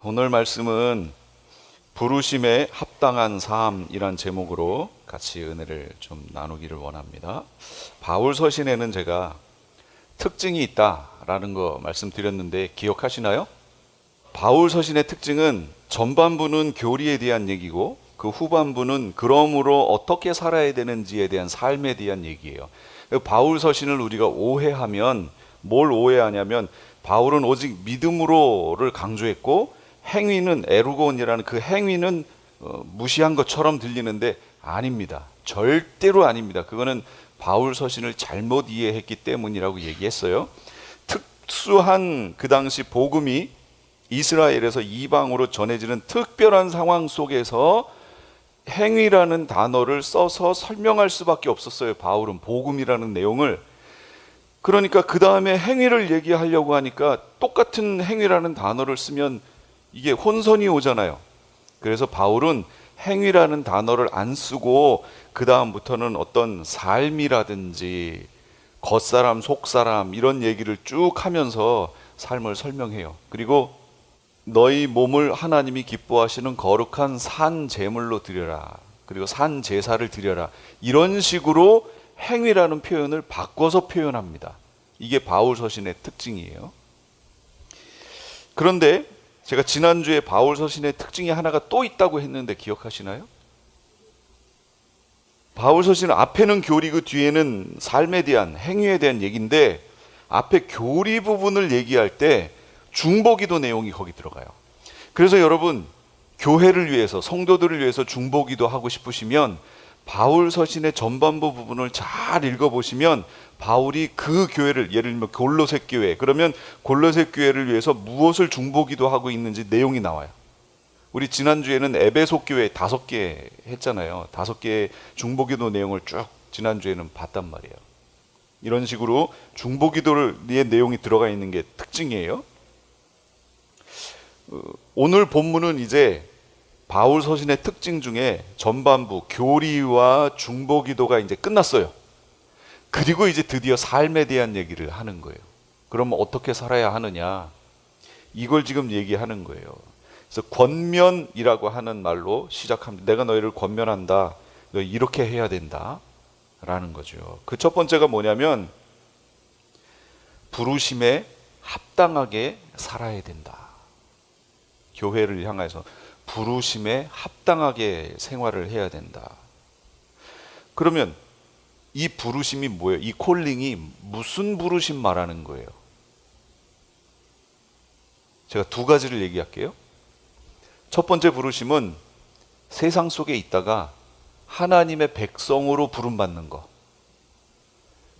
오늘 말씀은 부르심에 합당한 삶이란 제목으로 같이 은혜를 좀 나누기를 원합니다. 바울 서신에는 제가 특징이 있다라는 거 말씀드렸는데 기억하시나요? 바울 서신의 특징은 전반부는 교리에 대한 얘기고 그 후반부는 그러므로 어떻게 살아야 되는지에 대한 삶에 대한 얘기예요. 바울 서신을 우리가 오해하면 뭘 오해하냐면 바울은 오직 믿음으로를 강조했고 행위는 에르곤이라는 그 행위는 무시한 것처럼 들리는데 아닙니다. 절대로 아닙니다. 그거는 바울 서신을 잘못 이해했기 때문이라고 얘기했어요. 특수한 그 당시 복음이 이스라엘에서 이방으로 전해지는 특별한 상황 속에서 행위라는 단어를 써서 설명할 수밖에 없었어요. 바울은 복음이라는 내용을. 그러니까 그 다음에 행위를 얘기하려고 하니까 똑같은 행위라는 단어를 쓰면 이게 혼선이 오잖아요. 그래서 바울은 행위라는 단어를 안 쓰고 그 다음부터는 어떤 삶이라든지 겉사람 속사람 이런 얘기를 쭉 하면서 삶을 설명해요. 그리고 너희 몸을 하나님이 기뻐하시는 거룩한 산 제물로 드려라, 그리고 산 제사를 드려라, 이런 식으로 행위라는 표현을 바꿔서 표현합니다. 이게 바울 서신의 특징이에요. 그런데 제가 지난주에 바울 서신의 특징이 하나가 또 있다고 했는데 기억하시나요? 바울 서신 앞에는 교리고 뒤에는 삶에 대한, 행위에 대한 얘기인데 앞에 교리 부분을 얘기할 때 중보기도 내용이 거기 들어가요. 그래서 여러분, 교회를 위해서, 성도들을 위해서 중보기도 하고 싶으시면 바울 서신의 전반부 부분을 잘 읽어보시면 바울이 그 교회를, 예를 들면 골로새 교회, 그러면 골로새 교회를 위해서 무엇을 중보기도 하고 있는지 내용이 나와요. 우리 지난주에는 에베소 교회 5개 했잖아요. 5개의 중보기도 내용을 쭉 지난주에는 봤단 말이에요. 이런 식으로 중보기도의 내용이 들어가 있는 게 특징이에요. 오늘 본문은 이제 바울 서신의 특징 중에 전반부 교리와 중보기도가 이제 끝났어요. 그리고 이제 드디어 삶에 대한 얘기를 하는 거예요. 그럼 어떻게 살아야 하느냐, 이걸 지금 얘기하는 거예요. 그래서 권면이라고 하는 말로 시작합니다. 내가 너희를 권면한다, 너 이렇게 해야 된다 라는 거죠. 그 첫 번째가 뭐냐면 부르심에 합당하게 살아야 된다. 교회를 향해서 부르심에 합당하게 생활을 해야 된다. 그러면 이 부르심이 뭐예요? 이 콜링이 무슨 부르심 말하는 거예요? 제가 2가지를 얘기할게요. 첫 번째 부르심은 세상 속에 있다가 하나님의 백성으로 부름받는 거.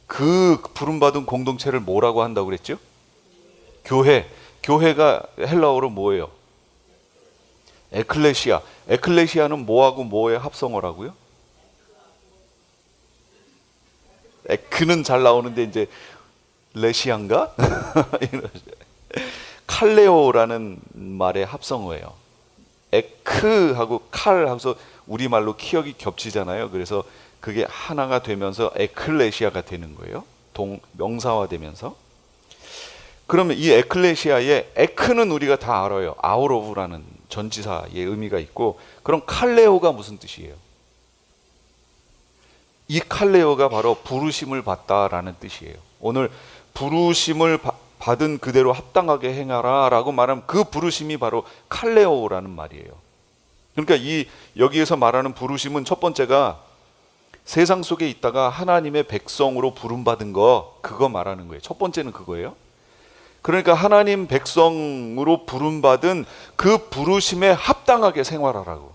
그 부름받은 공동체를 뭐라고 한다고 그랬죠? 교회. 교회가 헬라어로 뭐예요? 에클레시아. 에클레시아는 뭐하고 뭐의 합성어라고요? 에크는 잘 나오는데 이제 레시안가? 칼레오라는 말의 합성어예요. 에크하고 칼하고서 우리말로 키역이 겹치잖아요. 그래서 그게 하나가 되면서 에클레시아가 되는 거예요. 명사화되면서. 그러면 이 에클레시아의 에크는 우리가 다 알아요. 아웃 오브라는 전치사의 의미가 있고, 그럼 칼레오가 무슨 뜻이에요? 이 칼레오가 바로 부르심을 받다라는 뜻이에요. 오늘 부르심을 받은 그대로 합당하게 행하라 라고 말하면 그 부르심이 바로 칼레오라는 말이에요. 그러니까 여기에서 말하는 부르심은 첫 번째가 세상 속에 있다가 하나님의 백성으로 부름받은 거, 그거 말하는 거예요. 첫 번째는 그거예요. 그러니까 하나님 백성으로 부름받은 그 부르심에 합당하게 생활하라고,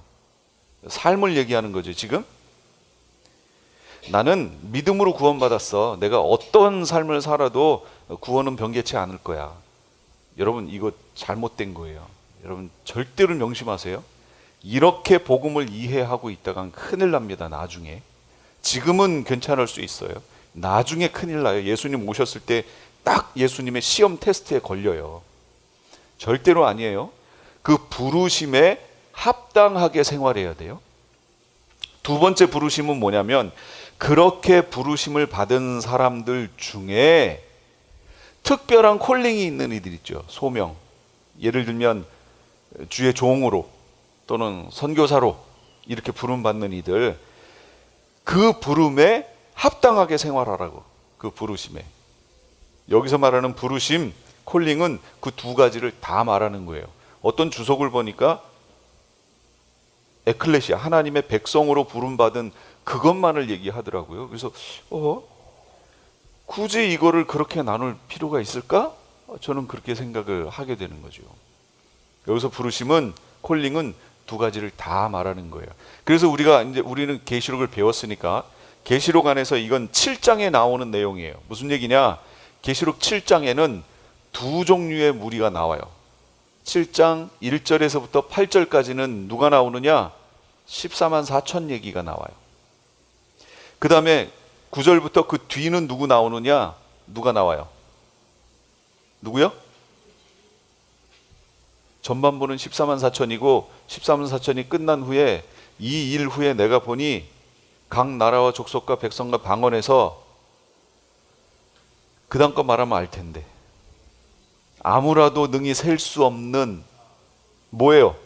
삶을 얘기하는 거죠. 지금 나는 믿음으로 구원받았어. 내가 어떤 삶을 살아도 구원은 변개치 않을 거야. 여러분, 이거 잘못된 거예요. 여러분 절대로 명심하세요. 이렇게 복음을 이해하고 있다간 큰일 납니다. 나중에. 지금은 괜찮을 수 있어요. 나중에 큰일 나요. 예수님 오셨을 때 딱 예수님의 시험 테스트에 걸려요. 절대로 아니에요. 그 부르심에 합당하게 생활해야 돼요. 2번째 부르심은 뭐냐면, 그렇게 부르심을 받은 사람들 중에 특별한 콜링이 있는 이들 있죠. 소명. 예를 들면 주의 종으로 또는 선교사로 이렇게 부름받는 이들, 그 부름에 합당하게 생활하라고. 그 부르심에, 여기서 말하는 부르심, 콜링은 그 두 가지를 다 말하는 거예요. 어떤 주석을 보니까 에클레시아, 하나님의 백성으로 부름받은 그것만을 얘기하더라고요. 그래서 굳이 이거를 그렇게 나눌 필요가 있을까? 저는 그렇게 생각을 하게 되는 거죠. 여기서 부르심은, 콜링은 두 가지를 다 말하는 거예요. 그래서 우리는 계시록을 배웠으니까 계시록 안에서 이건 7장에 나오는 내용이에요. 무슨 얘기냐? 계시록 7장에는 두 종류의 무리가 나와요. 7장 1절에서부터 8절까지는 누가 나오느냐? 14만 4천 얘기가 나와요. 그 다음에 9절부터 그 뒤는 누구 나오느냐? 누가 나와요? 누구요? 전반부는 14만 4천이고 14만 4천이 끝난 후에 이 일 후에 내가 보니 각 나라와 족속과 백성과 방언에서, 그 다음 거 말하면 알 텐데, 아무라도 능히 셀 수 없는 뭐예요?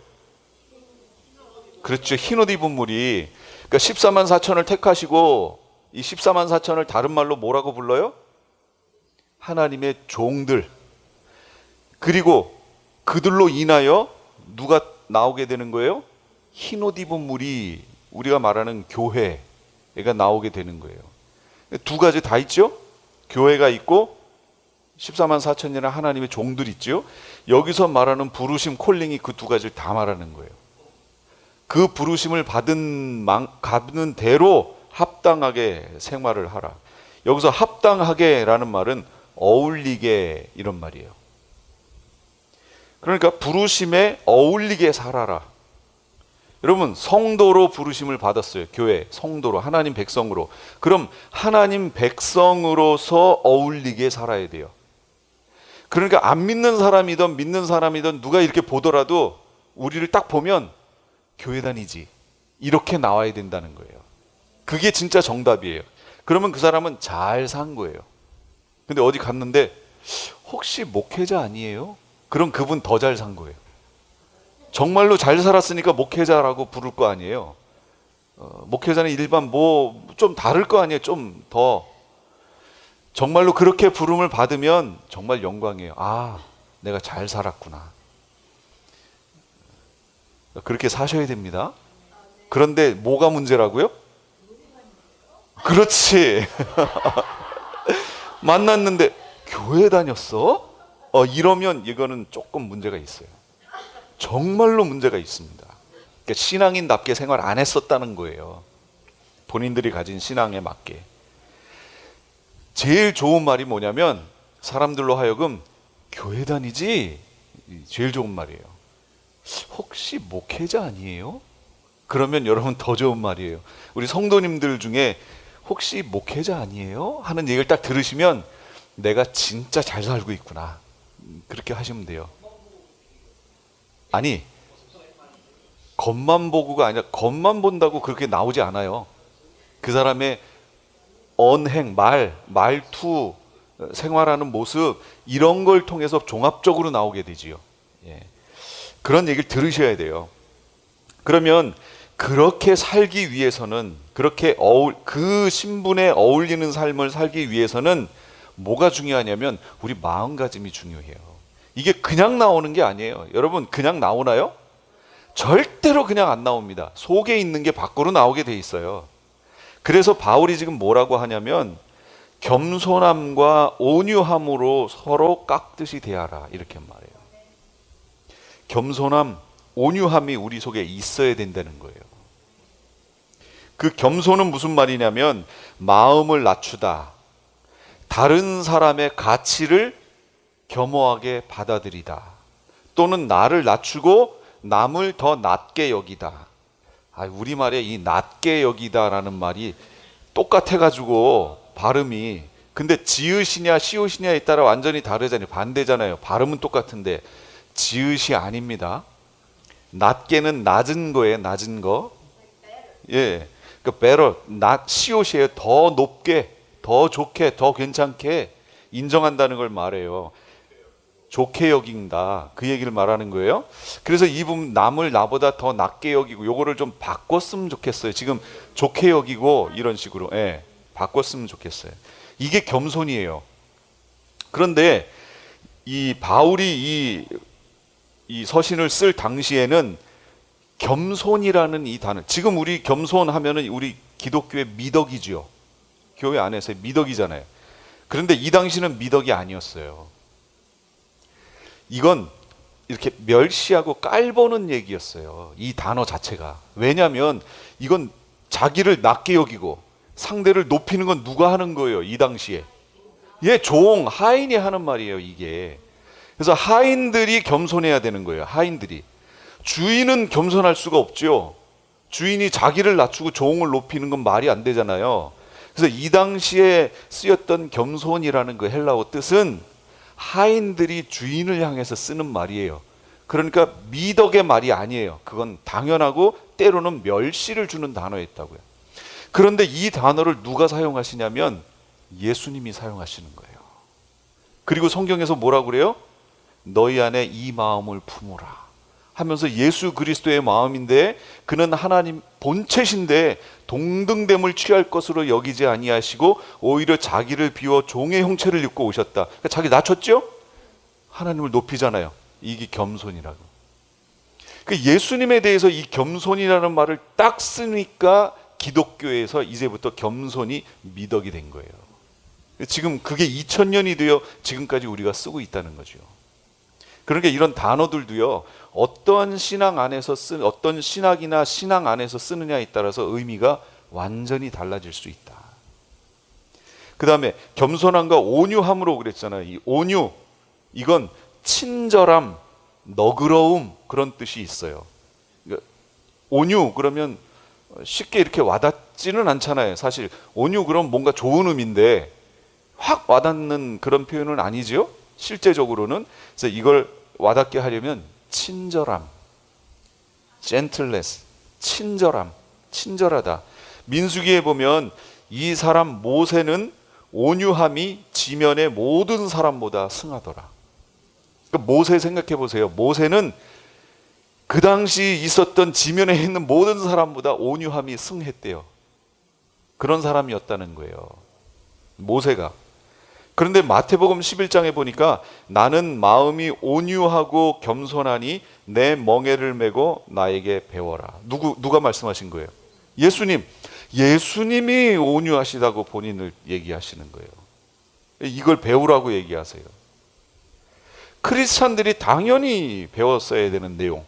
그렇죠. 흰옷 입은 무리. 그러니까 14만 4천을 택하시고 이 14만 4천을 다른 말로 뭐라고 불러요? 하나님의 종들. 그리고 그들로 인하여 누가 나오게 되는 거예요? 흰옷 입은 무리, 우리가 말하는 교회가 나오게 되는 거예요. 두 가지 다 있죠? 교회가 있고 14만 4천이나 하나님의 종들 있죠? 여기서 말하는 부르심, 콜링이 그 두 가지를 다 말하는 거예요. 그 부르심을 받은 대로 합당하게 생활을 하라. 여기서 합당하게라는 말은 어울리게, 이런 말이에요. 그러니까 부르심에 어울리게 살아라. 여러분, 성도로 부르심을 받았어요. 교회, 성도로, 하나님 백성으로. 그럼 하나님 백성으로서 어울리게 살아야 돼요. 그러니까 안 믿는 사람이든 믿는 사람이든 누가 이렇게 보더라도 우리를 딱 보면 교회 다니지, 이렇게 나와야 된다는 거예요. 그게 진짜 정답이에요. 그러면 그 사람은 잘 산 거예요. 근데 어디 갔는데 혹시 목회자 아니에요? 그럼 그분 더 잘 산 거예요. 정말로 잘 살았으니까 목회자라고 부를 거 아니에요. 목회자는 일반 뭐 좀 다를 거 아니에요. 좀 더 정말로 그렇게 부름을 받으면 정말 영광이에요. 아, 내가 잘 살았구나. 그렇게 사셔야 됩니다. 그런데 뭐가 문제라고요? 그렇지. 만났는데 교회 다녔어? 이러면 이거는 조금 문제가 있어요. 정말로 문제가 있습니다. 그러니까 신앙인답게 생활 안 했었다는 거예요. 본인들이 가진 신앙에 맞게. 제일 좋은 말이 뭐냐면, 사람들로 하여금 교회 다니지? 제일 좋은 말이에요. 혹시 목회자 아니에요? 그러면 여러분 더 좋은 말이에요. 우리 성도님들 중에 혹시 목회자 아니에요? 하는 얘기를 딱 들으시면 내가 진짜 잘 살고 있구나, 그렇게 하시면 돼요. 아니, 겉만 보고가 아니라 겉만 본다고 그렇게 나오지 않아요. 그 사람의 언행, 말투, 생활하는 모습, 이런 걸 통해서 종합적으로 나오게 되지요. 예. 그런 얘기를 들으셔야 돼요. 그러면 그렇게 살기 위해서는, 그렇게 그 신분에 어울리는 삶을 살기 위해서는 뭐가 중요하냐면 우리 마음가짐이 중요해요. 이게 그냥 나오는 게 아니에요. 여러분, 그냥 나오나요? 절대로 그냥 안 나옵니다. 속에 있는 게 밖으로 나오게 돼 있어요. 그래서 바울이 지금 뭐라고 하냐면 겸손함과 온유함으로 서로 깎듯이 대하라, 이렇게 말해요. 겸손함, 온유함이 우리 속에 있어야 된다는 거예요. 그 겸손은 무슨 말이냐면 마음을 낮추다, 다른 사람의 가치를 겸허하게 받아들이다, 또는 나를 낮추고 남을 더 낮게 여기다. 우리말에 이 낮게 여기다라는 말이 똑같아가지고 발음이, 근데 지읒이냐 시옷이냐에 따라 완전히 다르잖아요. 반대잖아요. 발음은 똑같은데 지읒이 아닙니다. 낮게는 낮은 거예요. 낮은 거. 예, 그러니까 better, 시옷이에요. 더 높게, 더 좋게, 더 괜찮게 인정한다는 걸 말해요. 좋게 여긴다. 그 얘기를 말하는 거예요. 그래서 이분 남을 나보다 더 낮게 여기고 요거를 좀 바꿨으면 좋겠어요. 지금 좋게 여기고 이런 식으로 바꿨으면 좋겠어요. 이게 겸손이에요. 그런데 이 바울이 이 서신을 쓸 당시에는 겸손이라는 이 단어, 지금 우리 겸손하면은 우리 기독교의 미덕이지요. 교회 안에서의 미덕이잖아요. 그런데 이 당시는 미덕이 아니었어요. 이건 이렇게 멸시하고 깔보는 얘기였어요. 이 단어 자체가. 왜냐하면 이건 자기를 낮게 여기고 상대를 높이는 건 누가 하는 거예요, 이 당시에? 하인이 하는 말이에요, 이게. 그래서 하인들이 겸손해야 되는 거예요, 하인들이. 주인은 겸손할 수가 없죠. 주인이 자기를 낮추고 종을 높이는 건 말이 안 되잖아요. 그래서 이 당시에 쓰였던 겸손이라는 그 헬라어 뜻은 하인들이 주인을 향해서 쓰는 말이에요. 그러니까 미덕의 말이 아니에요. 그건 당연하고 때로는 멸시를 주는 단어였다고요. 그런데 이 단어를 누가 사용하시냐면 예수님이 사용하시는 거예요. 그리고 성경에서 뭐라고 그래요? 너희 안에 이 마음을 품으라 하면서 예수 그리스도의 마음인데 그는 하나님 본체신데 동등됨을 취할 것으로 여기지 아니하시고 오히려 자기를 비워 종의 형체를 입고 오셨다. 그러니까 자기 낮췄죠? 하나님을 높이잖아요. 이게 겸손이라고. 그러니까 예수님에 대해서 이 겸손이라는 말을 딱 쓰니까 기독교에서 이제부터 겸손이 미덕이 된 거예요. 지금 그게 2000년이 되어 지금까지 우리가 쓰고 있다는 거죠. 그러니까 이런 단어들도요, 어떤 신앙 안에서 어떤 신학이나 신앙 안에서 쓰느냐에 따라서 의미가 완전히 달라질 수 있다. 그 다음에 겸손함과 온유함으로 그랬잖아요. 이 온유, 이건 친절함, 너그러움 그런 뜻이 있어요. 그러니까 온유 그러면 쉽게 이렇게 와닿지는 않잖아요. 사실 온유 그럼 뭔가 좋은 의미인데 확 와닿는 그런 표현은 아니죠. 실제적으로는. 그래서 이걸 와닿게 하려면 친절함, gentleness, 친절함, 친절하다. 민수기에 보면 이 사람 모세는 온유함이 지면의 모든 사람보다 승하더라. 그러니까 모세 생각해 보세요. 모세는 그 당시 있었던 지면에 있는 모든 사람보다 온유함이 승했대요. 그런 사람이었다는 거예요, 모세가. 그런데 마태복음 11장에 보니까 나는 마음이 온유하고 겸손하니 내 멍에를 메고 나에게 배워라. 누가 말씀하신 거예요? 예수님. 예수님이 온유하시다고 본인을 얘기하시는 거예요. 이걸 배우라고 얘기하세요. 크리스찬들이 당연히 배웠어야 되는 내용.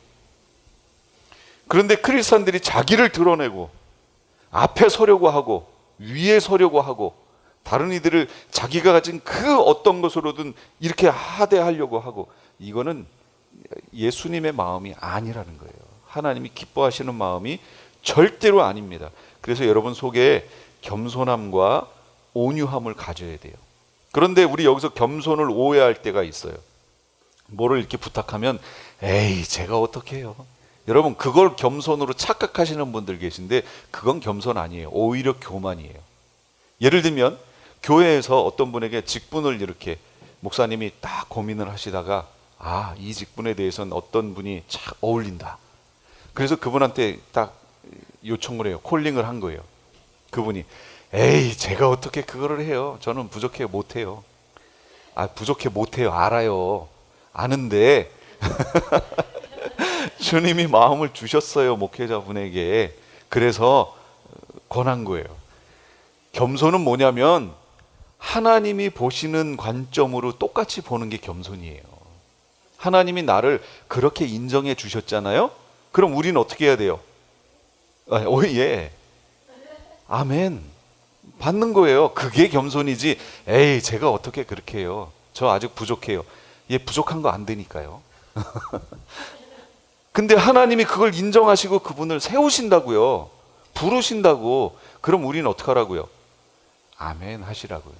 그런데 크리스찬들이 자기를 드러내고 앞에 서려고 하고 위에 서려고 하고 다른 이들을 자기가 가진 그 어떤 것으로든 이렇게 하대하려고 하고, 이거는 예수님의 마음이 아니라는 거예요. 하나님이 기뻐하시는 마음이 절대로 아닙니다. 그래서 여러분 속에 겸손함과 온유함을 가져야 돼요. 그런데 우리 여기서 겸손을 오해할 때가 있어요. 뭐를 이렇게 부탁하면 에이 제가 어떻게 해요. 여러분 그걸 겸손으로 착각하시는 분들 계신데 그건 겸손 아니에요. 오히려 교만이에요. 예를 들면 교회에서 어떤 분에게 직분을 이렇게 목사님이 딱 고민을 하시다가 이 직분에 대해서는 어떤 분이 잘 어울린다. 그래서 그분한테 딱 요청을 해요. 콜링을 한 거예요. 그분이 에이 제가 어떻게 그거를 해요. 저는 부족해요. 못해요. 부족해 못해요. 알아요. 아는데 주님이 마음을 주셨어요. 목회자분에게. 그래서 권한 거예요. 겸손은 뭐냐면 하나님이 보시는 관점으로 똑같이 보는 게 겸손이에요. 하나님이 나를 그렇게 인정해 주셨잖아요. 그럼 우리는 어떻게 해야 돼요? 예. 아멘. 받는 거예요. 그게 겸손이지. 에이 제가 어떻게 그렇게 해요. 저 아직 부족해요. 부족한 거 안 되니까요. 근데 하나님이 그걸 인정하시고 그분을 세우신다고요. 부르신다고. 그럼 우리는 어떻게 하라고요? 아멘 하시라고요.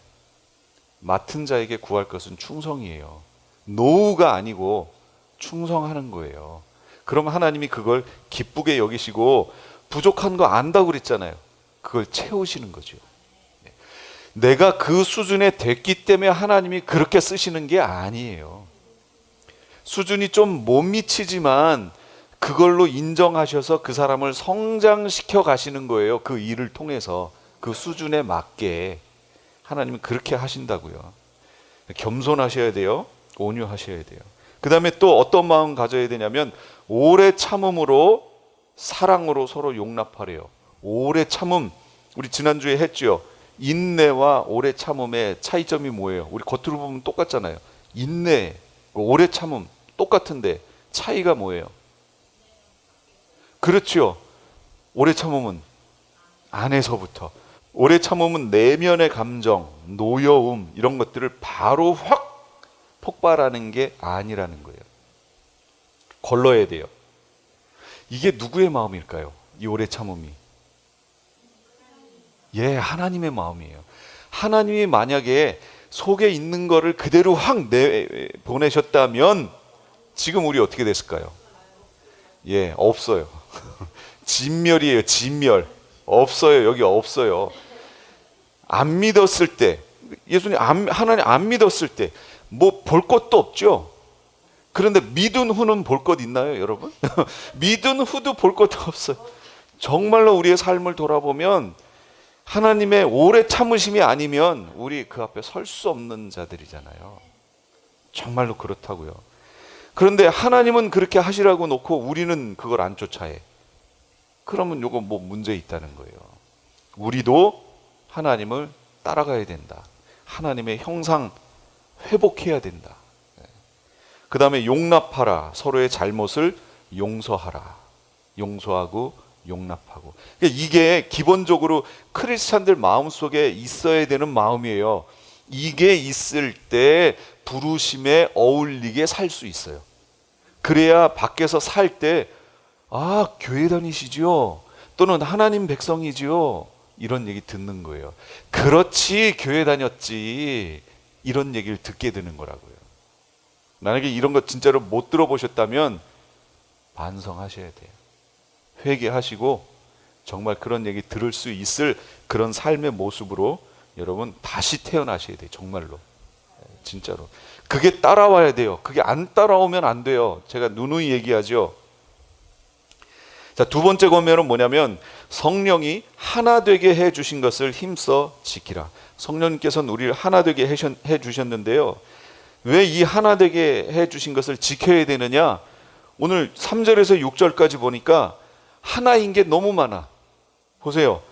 맡은 자에게 구할 것은 충성이에요. 노우가 아니고 충성하는 거예요. 그럼 하나님이 그걸 기쁘게 여기시고 부족한 거 안다고 그랬잖아요. 그걸 채우시는 거죠. 내가 그 수준에 됐기 때문에 하나님이 그렇게 쓰시는 게 아니에요. 수준이 좀 못 미치지만 그걸로 인정하셔서 그 사람을 성장시켜 가시는 거예요. 그 일을 통해서 그 수준에 맞게 하나님은 그렇게 하신다고요. 겸손하셔야 돼요. 온유하셔야 돼요. 그 다음에 또 어떤 마음 가져야 되냐면 오래 참음으로 사랑으로 서로 용납하래요. 오래 참음, 우리 지난주에 했죠. 인내와 오래 참음의 차이점이 뭐예요? 우리 겉으로 보면 똑같잖아요. 인내, 오래 참음 똑같은데 차이가 뭐예요? 그렇죠. 오래 참음은 안에서부터, 오래 참음은 내면의 감정, 노여움 이런 것들을 바로 확 폭발하는 게 아니라는 거예요. 걸러야 돼요. 이게 누구의 마음일까요? 이 오래 참음이. 예, 하나님의 마음이에요. 하나님이 만약에 속에 있는 거를 그대로 확 내보내셨다면 지금 우리 어떻게 됐을까요? 예, 없어요. 진멸이에요, 진멸. 없어요, 여기 없어요. 안 믿었을 때, 예수님 하나님 안 믿었을 때 뭐 볼 것도 없죠. 그런데 믿은 후는 볼 것 있나요, 여러분? 믿은 후도 볼 것도 없어요. 정말로 우리의 삶을 돌아보면 하나님의 오래 참으심이 아니면 우리 그 앞에 설 수 없는 자들이잖아요. 정말로 그렇다고요. 그런데 하나님은 그렇게 하시라고 놓고 우리는 그걸 안 쫓아해. 그러면 요거 뭐 문제 있다는 거예요. 우리도 하나님을 따라가야 된다. 하나님의 형상 회복해야 된다. 그 다음에 용납하라. 서로의 잘못을 용서하라. 용서하고 용납하고. 이게 기본적으로 크리스찬들 마음속에 있어야 되는 마음이에요. 이게 있을 때 부르심에 어울리게 살 수 있어요. 그래야 밖에서 살 때 아, 교회 다니시죠? 또는 하나님 백성이지요? 이런 얘기 듣는 거예요. 그렇지, 교회 다녔지. 이런 얘기를 듣게 되는 거라고요. 만약에 이런 거 진짜로 못 들어보셨다면 반성하셔야 돼요. 회개하시고 정말 그런 얘기 들을 수 있을 그런 삶의 모습으로 여러분 다시 태어나셔야 돼요. 정말로. 진짜로. 그게 따라와야 돼요. 그게 안 따라오면 안 돼요. 제가 누누이 얘기하죠. 자, 두 번째 권면은 뭐냐면 성령이 하나 되게 해 주신 것을 힘써 지키라. 성령님께서는 우리를 하나 되게 해 주셨는데요. 왜 이 하나 되게 해 주신 것을 지켜야 되느냐? 오늘 3절에서 6절까지 보니까 하나인 게 너무 많아. 보세요.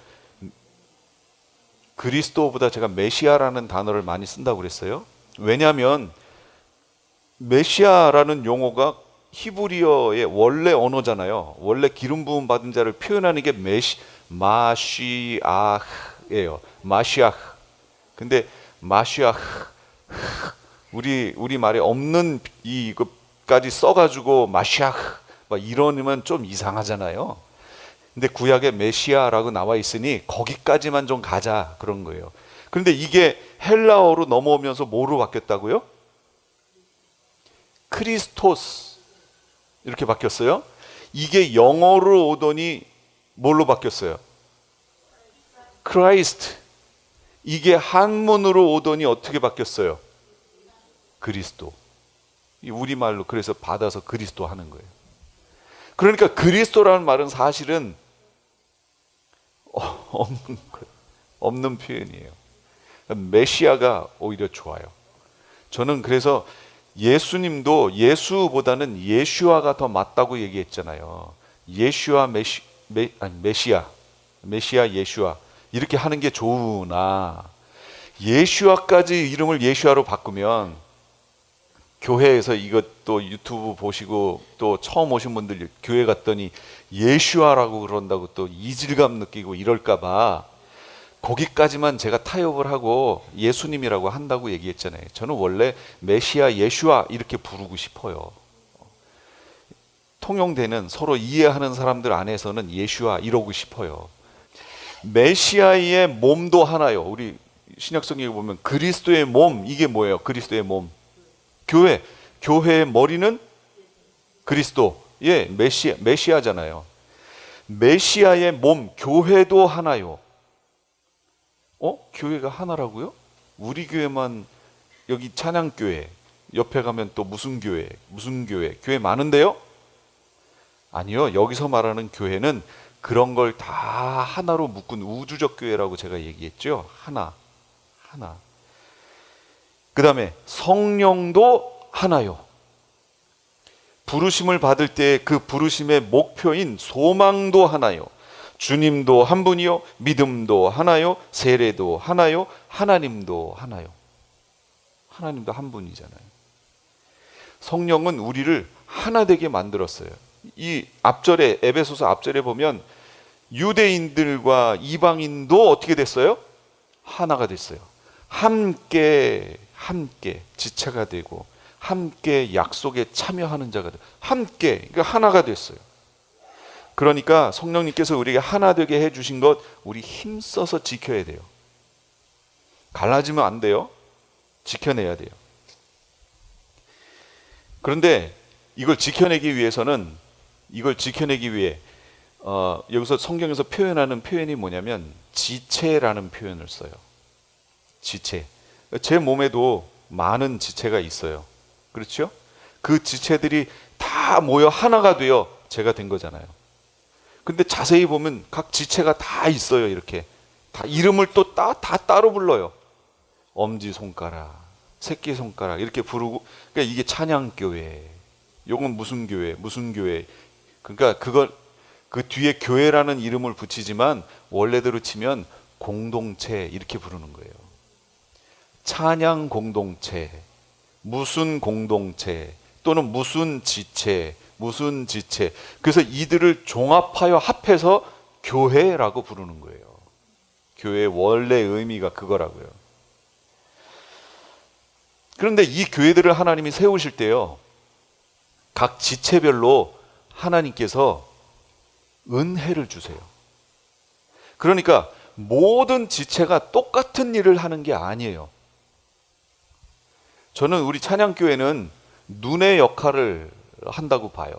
그리스도보다 제가 메시아라는 단어를 많이 쓴다고 그랬어요. 왜냐하면 메시아라는 용어가 히브리어의 원래 언어잖아요. 원래 기름 부음 받은 자를 표현하는 게 마시아흐예요. 마시아흐. 근데 마시아흐 우리 말에 없는 이것까지 써가지고 마시아흐 막 이러면 좀 이상하잖아요. 근데 구약에 메시아라고 나와 있으니 거기까지만 좀 가자 그런 거예요. 그런데 이게 헬라어로 넘어오면서 뭐로 바뀌었다고요? 크리스토스 이렇게 바뀌었어요. 이게 영어로 오더니 뭘로 바뀌었어요? 크라이스트. 이게 한문으로 오더니 어떻게 바뀌었어요? 그리스도. 우리말로 그래서 받아서 그리스도 하는 거예요. 그러니까 그리스도라는 말은 사실은 없는 표현이에요. 메시아가 오히려 좋아요. 저는 그래서 예수님도 예수보다는 예슈아가 더 맞다고 얘기했잖아요. 예슈아 메시아 예슈아 이렇게 하는 게 좋으나 예슈아까지 이름을 예슈아로 바꾸면 교회에서 이것도 유튜브 보시고 또 처음 오신 분들 교회 갔더니 예슈아라고 그런다고 또 이질감 느끼고 이럴까 봐 거기까지만 제가 타협을 하고 예수님이라고 한다고 얘기했잖아요. 저는 원래 메시아 예슈아 이렇게 부르고 싶어요. 통용되는 서로 이해하는 사람들 안에서는 예슈아 이러고 싶어요. 메시아의 몸도 하나요. 우리 신약성경에 보면 그리스도의 몸, 이게 뭐예요? 그리스도의 몸. 교회. 교회의 머리는 그리스도. 예, 메시아잖아요. 메시아의 몸, 교회도 하나요. 교회가 하나라고요? 우리 교회만 여기 찬양교회 옆에 가면 또 무슨 교회, 무슨 교회, 교회 많은데요? 아니요. 여기서 말하는 교회는 그런 걸 다 하나로 묶은 우주적 교회라고 제가 얘기했죠. 하나. 그 다음에 성령도 하나요. 부르심을 받을 때 그 부르심의 목표인 소망도 하나요. 주님도 한 분이요, 믿음도 하나요, 세례도 하나요, 하나님도 하나요. 하나님도 한 분이잖아요. 성령은 우리를 하나 되게 만들었어요. 이 앞절에, 에베소서 앞절에 보면 유대인들과 이방인도 어떻게 됐어요? 하나가 됐어요. 함께 지체가 되고 함께 약속에 참여하는 자가 돼. 함께, 그러니까 하나가 됐어요. 그러니까 성령님께서 우리에게 하나 되게 해주신 것 우리 힘써서 지켜야 돼요. 갈라지면 안 돼요. 지켜내야 돼요. 그런데 이걸 지켜내기 위해 여기서 성경에서 표현하는 표현이 뭐냐면 지체라는 표현을 써요. 지체. 제 몸에도 많은 지체가 있어요. 그렇죠? 그 지체들이 다 모여 하나가 되어 제가 된 거잖아요. 근데 자세히 보면 각 지체가 다 있어요. 이렇게 다 이름을 또 다 따로 불러요. 엄지손가락, 새끼손가락 이렇게 부르고, 그러니까 이게 찬양교회, 요건 무슨 교회. 그러니까 그걸 그 뒤에 교회라는 이름을 붙이지만 원래대로 치면 공동체 이렇게 부르는 거예요. 찬양 공동체, 무슨 공동체, 또는 무슨 지체. 그래서 이들을 종합하여 합해서 교회라고 부르는 거예요. 교회의 원래 의미가 그거라고요. 그런데 이 교회들을 하나님이 세우실 때요, 각 지체별로 하나님께서 은혜를 주세요. 그러니까 모든 지체가 똑같은 일을 하는 게 아니에요. 저는 우리 찬양교회는 눈의 역할을 한다고 봐요.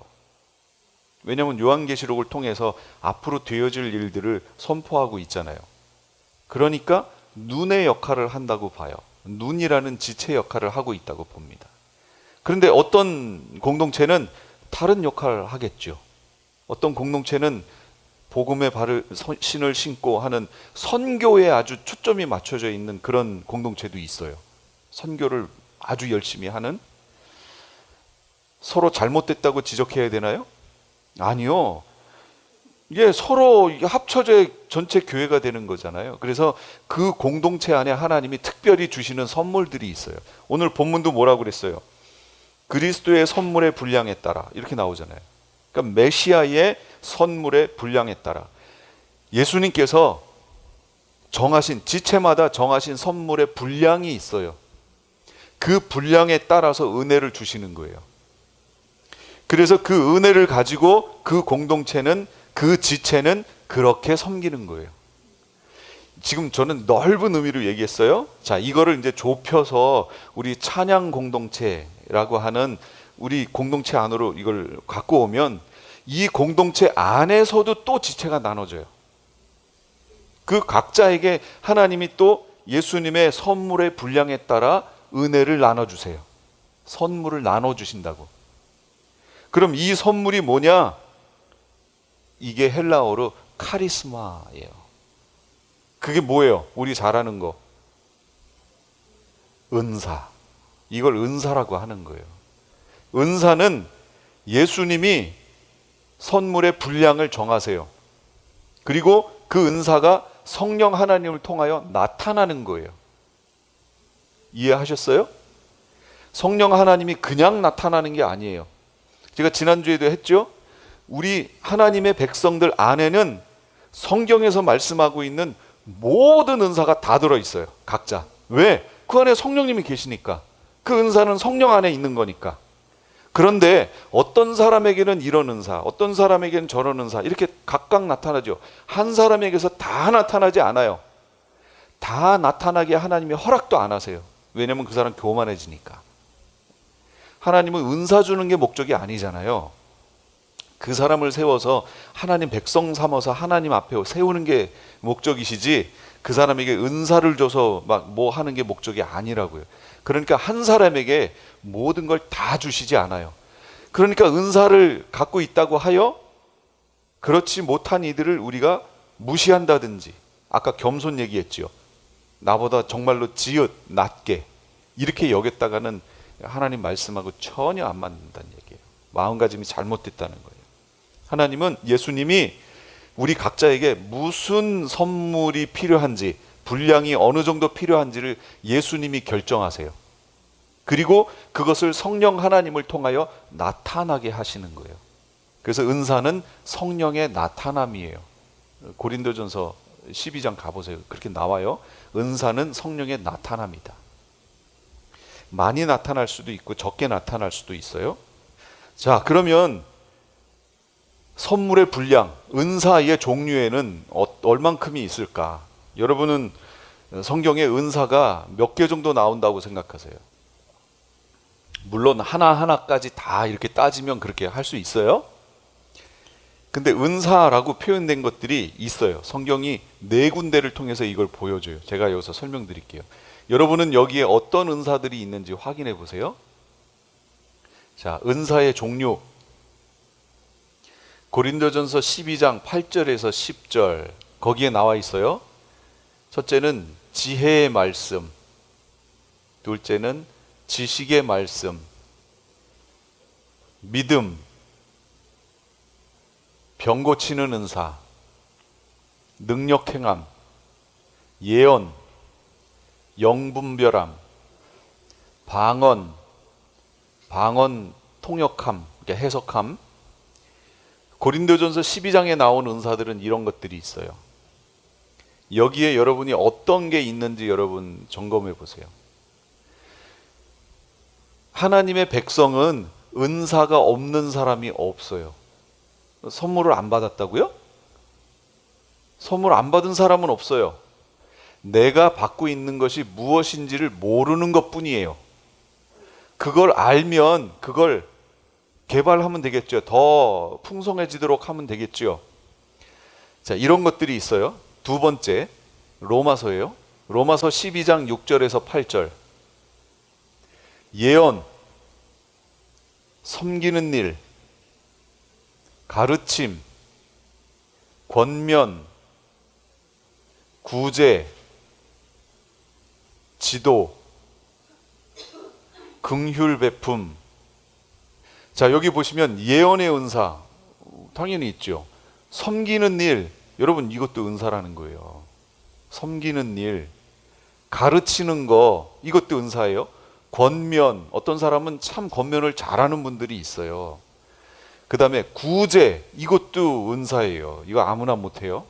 왜냐하면 요한계시록을 통해서 앞으로 되어질 일들을 선포하고 있잖아요. 그러니까 눈의 역할을 한다고 봐요. 눈이라는 지체 역할을 하고 있다고 봅니다. 그런데 어떤 공동체는 다른 역할을 하겠죠. 어떤 공동체는 복음의 신을 신고 하는 선교에 아주 초점이 맞춰져 있는 그런 공동체도 있어요. 선교를 아주 열심히 하는. 서로 잘못됐다고 지적해야 되나요? 아니요. 이게 서로 합쳐져 전체 교회가 되는 거잖아요. 그래서 그 공동체 안에 하나님이 특별히 주시는 선물들이 있어요. 오늘 본문도 뭐라고 그랬어요? 그리스도의 선물의 분량에 따라 이렇게 나오잖아요. 그러니까 메시아의 선물의 분량에 따라 예수님께서 정하신, 지체마다 정하신 선물의 분량이 있어요. 그 분량에 따라서 은혜를 주시는 거예요. 그래서 그 은혜를 가지고 그 공동체는, 그 지체는 그렇게 섬기는 거예요. 지금 저는 넓은 의미로 얘기했어요. 자, 이거를 이제 좁혀서 우리 찬양 공동체라고 하는 우리 공동체 안으로 이걸 갖고 오면 이 공동체 안에서도 또 지체가 나눠져요. 그 각자에게 하나님이 또 예수님의 선물의 분량에 따라 은혜를 나눠주세요. 선물을 나눠주신다고. 그럼 이 선물이 뭐냐? 이게 헬라어로 카리스마예요. 그게 뭐예요? 우리 잘 아는 거. 은사. 이걸 은사라고 하는 거예요. 은사는 예수님이 선물의 분량을 정하세요. 그리고 그 은사가 성령 하나님을 통하여 나타나는 거예요. 이해하셨어요? 성령 하나님이 그냥 나타나는 게 아니에요. 제가 지난주에도 했죠? 우리 하나님의 백성들 안에는 성경에서 말씀하고 있는 모든 은사가 다 들어있어요. 각자. 왜? 그 안에 성령님이 계시니까. 그 은사는 성령 안에 있는 거니까. 그런데 어떤 사람에게는 이런 은사, 어떤 사람에게는 저런 은사, 이렇게 각각 나타나죠. 한 사람에게서 다 나타나지 않아요. 다 나타나게 하나님이 허락도 안 하세요. 왜냐하면 그 사람 교만해지니까. 하나님은 은사 주는 게 목적이 아니잖아요. 그 사람을 세워서 하나님 백성 삼아서 하나님 앞에 세우는 게 목적이시지, 그 사람에게 은사를 줘서 막 뭐 하는 게 목적이 아니라고요. 그러니까 한 사람에게 모든 걸 다 주시지 않아요. 그러니까 은사를 갖고 있다고 하여 그렇지 못한 이들을 우리가 무시한다든지, 아까 겸손 얘기했지요. 나보다 정말로 지읒 낮게 이렇게 여겼다가는 하나님 말씀하고 전혀 안 맞는다는 얘기예요. 마음가짐이 잘못됐다는 거예요. 하나님은, 예수님이 우리 각자에게 무슨 선물이 필요한지, 분량이 어느 정도 필요한지를 예수님이 결정하세요. 그리고 그것을 성령 하나님을 통하여 나타나게 하시는 거예요. 그래서 은사는 성령의 나타남이에요. 고린도전서 12장 가보세요. 그렇게 나와요. 은사는 성령의 나타남이다. 많이 나타날 수도 있고 적게 나타날 수도 있어요. 자, 그러면 선물의 분량, 은사의 종류에는 얼만큼이 있을까? 여러분은 성경에 은사가 몇 개 정도 나온다고 생각하세요? 물론 하나하나까지 다 이렇게 따지면 그렇게 할 수 있어요. 근데 은사라고 표현된 것들이 있어요. 성경이 4군데를 통해서 이걸 보여줘요. 제가 여기서 설명드릴게요. 여러분은 여기에 어떤 은사들이 있는지 확인해 보세요. 자, 은사의 종류. 고린도전서 12장 8절에서 10절 거기에 나와 있어요. 첫째는 지혜의 말씀, 둘째는 지식의 말씀, 믿음, 병 고치는 은사, 능력 행함, 예언, 영분별함, 방언 통역함, 그러니까 해석함. 고린도전서 12장에 나온 은사들은 이런 것들이 있어요. 여기에 여러분이 어떤 게 있는지 여러분 점검해 보세요. 하나님의 백성은 은사가 없는 사람이 없어요. 선물을 안 받았다고요? 선물 안 받은 사람은 없어요. 내가 받고 있는 것이 무엇인지를 모르는 것뿐이에요. 그걸 알면 그걸 개발하면 되겠죠. 더 풍성해지도록 하면 되겠죠. 자, 이런 것들이 있어요. 두 번째, 로마서예요. 로마서 12장 6절에서 8절. 예언, 섬기는 일, 가르침, 권면, 구제, 지도, 긍휼 베품. 자, 여기 보시면 예언의 은사 당연히 있죠. 섬기는 일, 여러분 이것도 은사라는 거예요. 섬기는 일, 가르치는 거, 이것도 은사예요. 권면, 어떤 사람은 참 권면을 잘하는 분들이 있어요. 그 다음에 구제, 이것도 은사예요. 이거 아무나 못해요.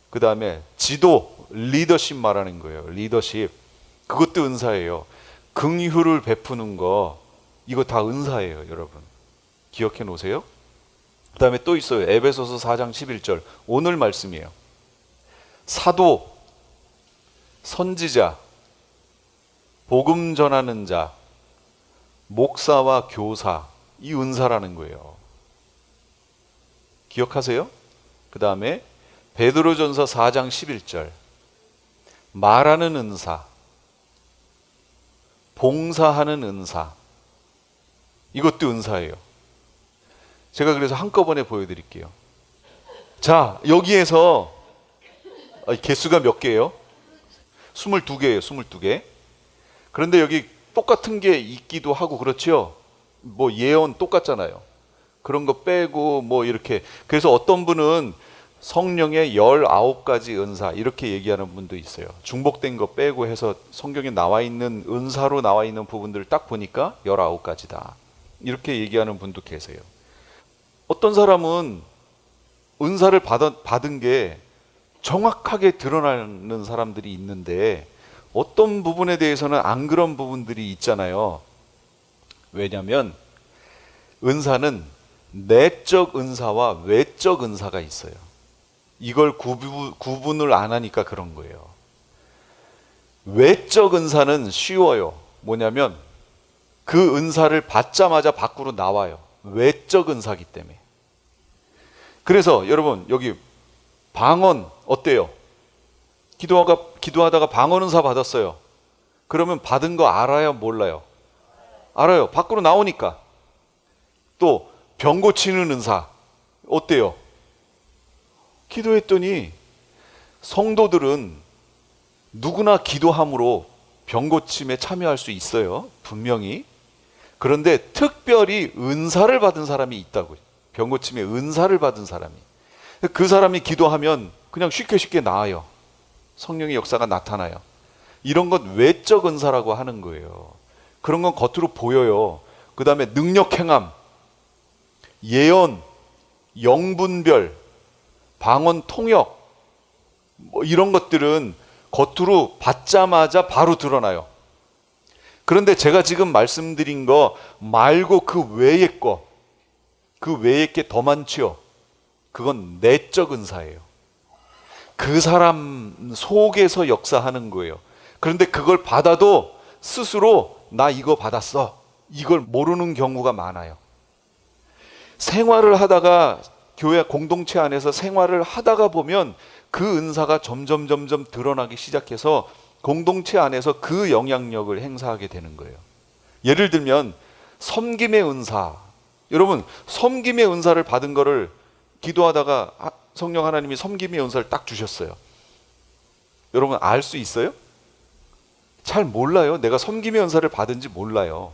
그 다음에 지도, 리더십 말하는 거예요. 리더십, 그것도 은사예요. 긍휼을 베푸는 거, 이거 다 은사예요. 여러분 기억해 놓으세요. 그 다음에 또 있어요. 에베소서 4장 11절 오늘 말씀이에요. 사도, 선지자, 복음 전하는 자, 목사와 교사, 이 은사라는 거예요. 기억하세요? 그 다음에 베드로전서 4장 11절 말하는 은사, 봉사하는 은사, 이것도 은사예요. 제가 그래서 한꺼번에 보여드릴게요. 자, 여기에서 개수가 몇 개예요? 22개예요. 22개. 그런데 여기 똑같은 게 있기도 하고 그렇죠. 뭐 예언 똑같잖아요. 그런 거 빼고 뭐 이렇게. 그래서 어떤 분은 성령의 19가지 은사 이렇게 얘기하는 분도 있어요. 중복된 거 빼고 해서 성경에 나와 있는 은사로 나와 있는 부분들을 딱 보니까 19가지다. 이렇게 얘기하는 분도 계세요. 어떤 사람은 은사를 받은 게 정확하게 드러나는 사람들이 있는데 어떤 부분에 대해서는 안 그런 부분들이 있잖아요. 왜냐하면 은사는 내적 은사와 외적 은사가 있어요. 이걸 구분을 안 하니까 그런 거예요. 외적 은사는 쉬워요. 뭐냐면 그 은사를 받자마자 밖으로 나와요. 외적 은사기 때문에. 그래서 여러분 여기 방언 어때요? 기도하다가 방언 은사 받았어요. 그러면 받은 거 알아요, 몰라요? 알아요. 밖으로 나오니까. 또 병 고치는 은사 어때요? 기도했더니 성도들은 누구나 기도함으로 병 고침에 참여할 수 있어요. 분명히. 그런데 특별히 은사를 받은 사람이 있다고요. 병 고침에 은사를 받은 사람이. 그 사람이 기도하면 그냥 쉽게 나아요. 성령의 역사가 나타나요. 이런 건 외적 은사라고 하는 거예요. 그런 건 겉으로 보여요. 그 다음에 능력 행함, 예언, 영분별, 방언 통역, 뭐 이런 것들은 겉으로 받자마자 바로 드러나요. 그런데 제가 지금 말씀드린 거 말고 그 외의 거, 그 외의 게 더 많지요. 그건 내적 은사예요. 그 사람 속에서 역사하는 거예요. 그런데 그걸 받아도 스스로 나 이거 받았어, 이걸 모르는 경우가 많아요. 생활을 하다가, 교회 공동체 안에서 생활을 하다가 보면 그 은사가 점점 드러나기 시작해서 공동체 안에서 그 영향력을 행사하게 되는 거예요. 예를 들면 섬김의 은사. 여러분, 섬김의 은사를 받은 거를 기도하다가 성령 하나님이 섬김의 은사를 딱 주셨어요. 여러분 알 수 있어요? 잘 몰라요. 내가 섬김의 은사를 받은지 몰라요.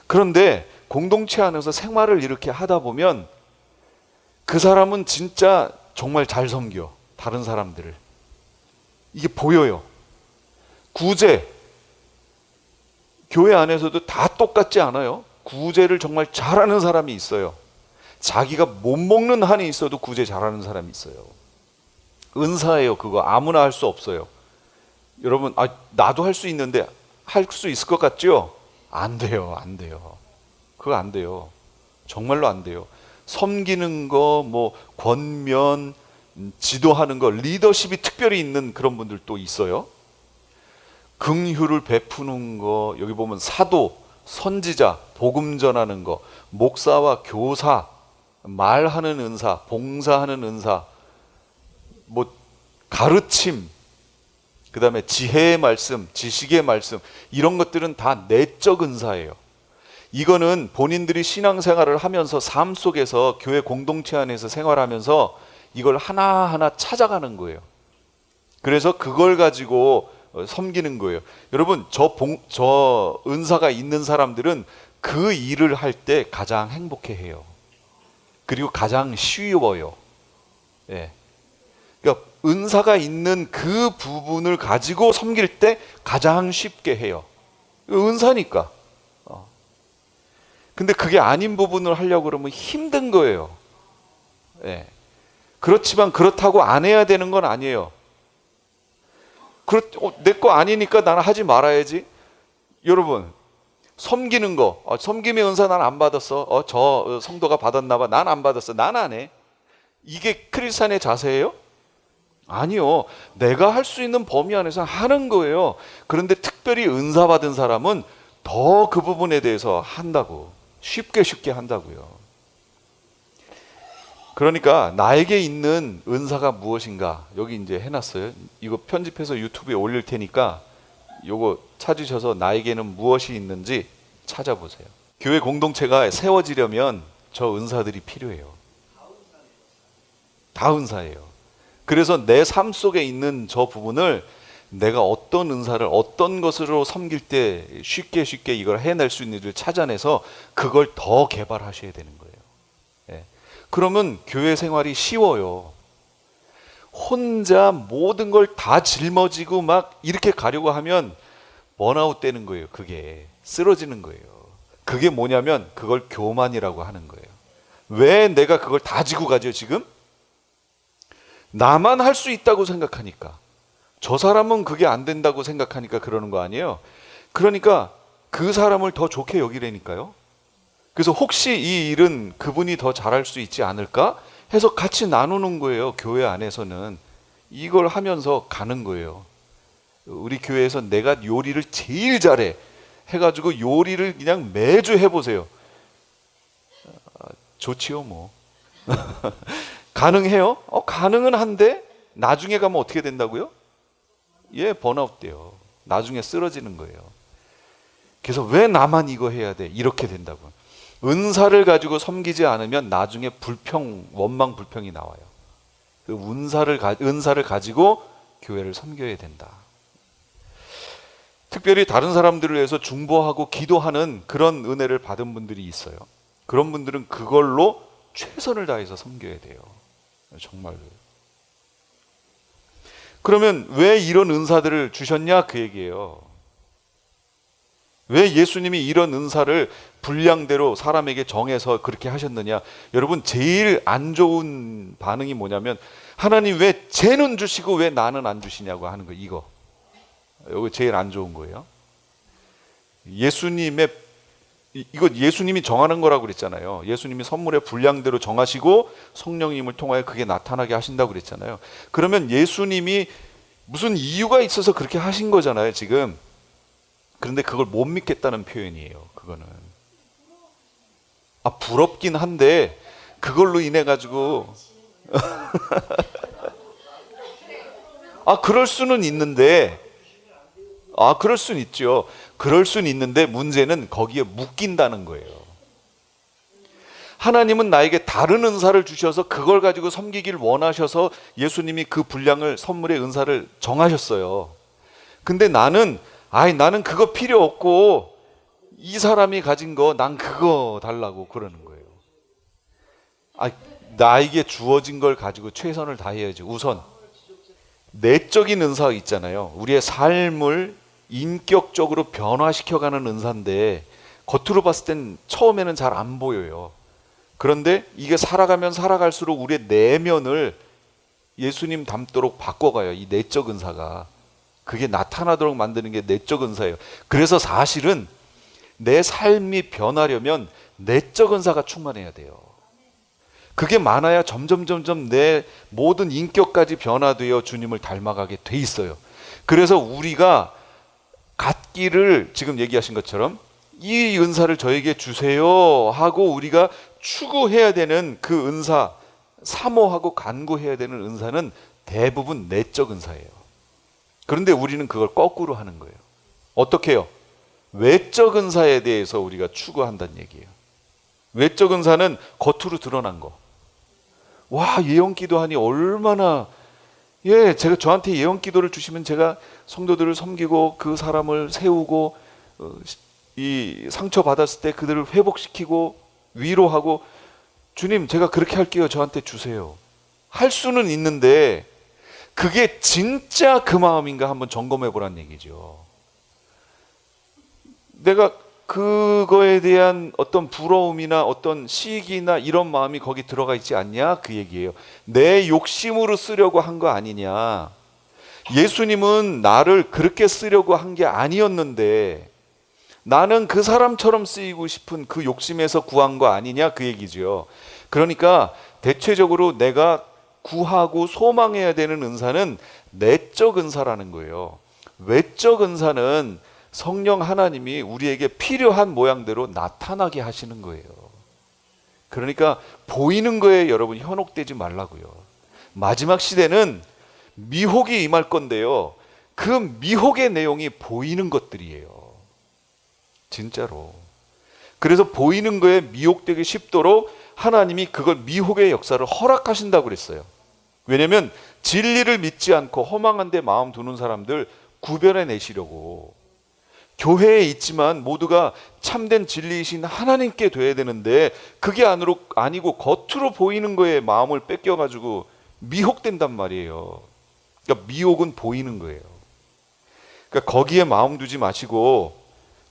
그런데 공동체 안에서 생활을 이렇게 하다 보면 그 사람은 진짜 정말 잘 섬겨. 다른 사람들을. 이게 보여요. 구제. 교회 안에서도 다 똑같지 않아요. 구제를 정말 잘하는 사람이 있어요. 자기가 못 먹는 한이 있어도 구제 잘하는 사람이 있어요. 은사예요. 그거 아무나 할 수 없어요. 여러분, 나도 할 수 있는데 할 수 있을 것 같죠? 안 돼요. 그거 안 돼요. 정말로 안 돼요. 섬기는 거, 뭐 권면, 지도하는 거, 리더십이 특별히 있는 그런 분들도 있어요. 긍휼을 베푸는 거, 여기 보면 사도, 선지자, 복음 전하는 거, 목사와 교사, 말하는 은사, 봉사하는 은사, 뭐 가르침, 그 다음에 지혜의 말씀, 지식의 말씀, 이런 것들은 다 내적 은사예요. 이거는 본인들이 신앙생활을 하면서 삶 속에서 교회 공동체 안에서 생활하면서 이걸 하나하나 찾아가는 거예요. 그래서 그걸 가지고 섬기는 거예요. 여러분, 저 은사가 있는 사람들은 그 일을 할 때 가장 행복해해요. 그리고 가장 쉬워요. 예. 그러니까 은사가 있는 그 부분을 가지고 섬길 때 가장 쉽게 해요. 은사니까. 근데 그게 아닌 부분을 하려고 그러면 힘든 거예요. 예. 그렇지만 그렇다고 안 해야 되는 건 아니에요. 내 거 아니니까 나는 하지 말아야지. 여러분, 섬기는 거, 섬김의 은사 난 안 받았어. 저 성도가 받았나 봐. 난 안 받았어. 난 안 해. 이게 크리스찬의 자세예요? 아니요. 내가 할 수 있는 범위 안에서 하는 거예요. 그런데 특별히 은사 받은 사람은 더 그 부분에 대해서 한다고. 쉽게 한다고요. 그러니까 나에게 있는 은사가 무엇인가, 여기 이제 해놨어요. 이거 편집해서 유튜브에 올릴 테니까 요거 찾으셔서 나에게는 무엇이 있는지 찾아보세요. 교회 공동체가 세워지려면 저 은사들이 필요해요. 다 은사예요. 그래서 내 삶 속에 있는 저 부분을 내가 어떤 은사를 어떤 것으로 섬길 때 쉽게 이걸 해낼 수 있는지를 찾아내서 그걸 더 개발하셔야 되는 거예요. 예. 그러면 교회 생활이 쉬워요. 혼자 모든 걸 다 짊어지고 막 이렇게 가려고 하면 번아웃 되는 거예요. 그게 쓰러지는 거예요. 그게 뭐냐면 그걸 교만이라고 하는 거예요. 왜 내가 그걸 다 지고 가죠 지금? 나만 할 수 있다고 생각하니까. 저 사람은 그게 안 된다고 생각하니까 그러는 거 아니에요. 그러니까 그 사람을 더 좋게 여기라니까요. 그래서 혹시 이 일은 그분이 더 잘할 수 있지 않을까 해서 같이 나누는 거예요. 교회 안에서는 이걸 하면서 가는 거예요. 우리 교회에서 내가 요리를 제일 잘해 해가지고 요리를 그냥 매주 해보세요. 좋지요 뭐. 가능해요? 가능은 한데 나중에 가면 어떻게 된다고요? 예, 번아웃 돼요. 나중에 쓰러지는 거예요. 그래서 왜 나만 이거 해야 돼? 이렇게 된다고. 은사를 가지고 섬기지 않으면 나중에 원망 불평이 나와요. 그 은사를 가지고 교회를 섬겨야 된다. 특별히 다른 사람들을 위해서 중보하고 기도하는 그런 은혜를 받은 분들이 있어요. 그런 분들은 그걸로 최선을 다해서 섬겨야 돼요. 정말로. 그러면 왜 이런 은사들을 주셨냐? 그 얘기예요. 왜 예수님이 이런 은사를 분량대로 사람에게 정해서 그렇게 하셨느냐? 여러분, 제일 안 좋은 반응이 뭐냐면, 하나님 왜 쟤는 주시고 왜 나는 안 주시냐고 하는 거. 이거 제일 안 좋은 거예요. 이거 예수님이 정하는 거라고 그랬잖아요. 예수님이 선물의 분량대로 정하시고 성령님을 통하여 그게 나타나게 하신다고 그랬잖아요. 그러면 예수님이 무슨 이유가 있어서 그렇게 하신 거잖아요, 지금. 그런데 그걸 못 믿겠다는 표현이에요. 그거는 부럽긴 한데 그걸로 인해 가지고 그럴 수는 있는데 그럴 수는 있죠. 그럴 수는 있는데 문제는 거기에 묶인다는 거예요. 하나님은 나에게 다른 은사를 주셔서 그걸 가지고 섬기길 원하셔서 예수님이 그 분량을, 선물의 은사를 정하셨어요. 근데 나는 그거 필요 없고 이 사람이 가진 거 난 그거 달라고 그러는 거예요. 나에게 주어진 걸 가지고 최선을 다해야지. 우선 내적인 은사 있잖아요. 우리의 삶을 인격적으로 변화시켜가는 은사인데 겉으로 봤을 땐 처음에는 잘 안 보여요. 그런데 이게 살아가면 살아갈수록 우리의 내면을 예수님 닮도록 바꿔가요. 이 내적 은사가. 그게 나타나도록 만드는 게 내적 은사예요. 그래서 사실은 내 삶이 변하려면 내적 은사가 충만해야 돼요. 그게 많아야 점점 내 모든 인격까지 변화되어 주님을 닮아가게 돼 있어요. 그래서 우리가 갖기를 지금 얘기하신 것처럼 이 은사를 저에게 주세요 하고 우리가 추구해야 되는 그 은사, 사모하고 간구해야 되는 은사는 대부분 내적 은사예요. 그런데 우리는 그걸 거꾸로 하는 거예요. 어떻게 해요? 외적 은사에 대해서 우리가 추구한다는 얘기예요. 외적 은사는 겉으로 드러난 거. 예언 기도하니 얼마나, 제가 저한테 예언 기도를 주시면 제가 성도들을 섬기고 그 사람을 세우고 이 상처 받았을 때 그들을 회복시키고 위로하고, 주님 제가 그렇게 할게요. 저한테 주세요. 할 수는 있는데 그게 진짜 그 마음인가 한번 점검해 보란 얘기죠. 내가 그거에 대한 어떤 부러움이나 어떤 시기나 이런 마음이 거기 들어가 있지 않냐? 그 얘기예요. 내 욕심으로 쓰려고 한 거 아니냐? 예수님은 나를 그렇게 쓰려고 한 게 아니었는데 나는 그 사람처럼 쓰이고 싶은 그 욕심에서 구한 거 아니냐? 그 얘기죠. 그러니까 대체적으로 내가 구하고 소망해야 되는 은사는 내적 은사라는 거예요. 외적 은사는 성령 하나님이 우리에게 필요한 모양대로 나타나게 하시는 거예요. 그러니까 보이는 거에 여러분 현혹되지 말라고요. 마지막 시대는 미혹이 임할 건데요. 그 미혹의 내용이 보이는 것들이에요. 진짜로. 그래서 보이는 거에 미혹되기 쉽도록 하나님이 그걸 미혹의 역사를 허락하신다고 그랬어요. 왜냐하면 진리를 믿지 않고 허망한 데 마음 두는 사람들 구별해 내시려고. 교회에 있지만 모두가 참된 진리이신 하나님께 돼야 되는데 그게 아니고 겉으로 보이는 거에 마음을 뺏겨가지고 미혹된단 말이에요. 그러니까 미혹은 보이는 거예요. 그러니까 거기에 마음 두지 마시고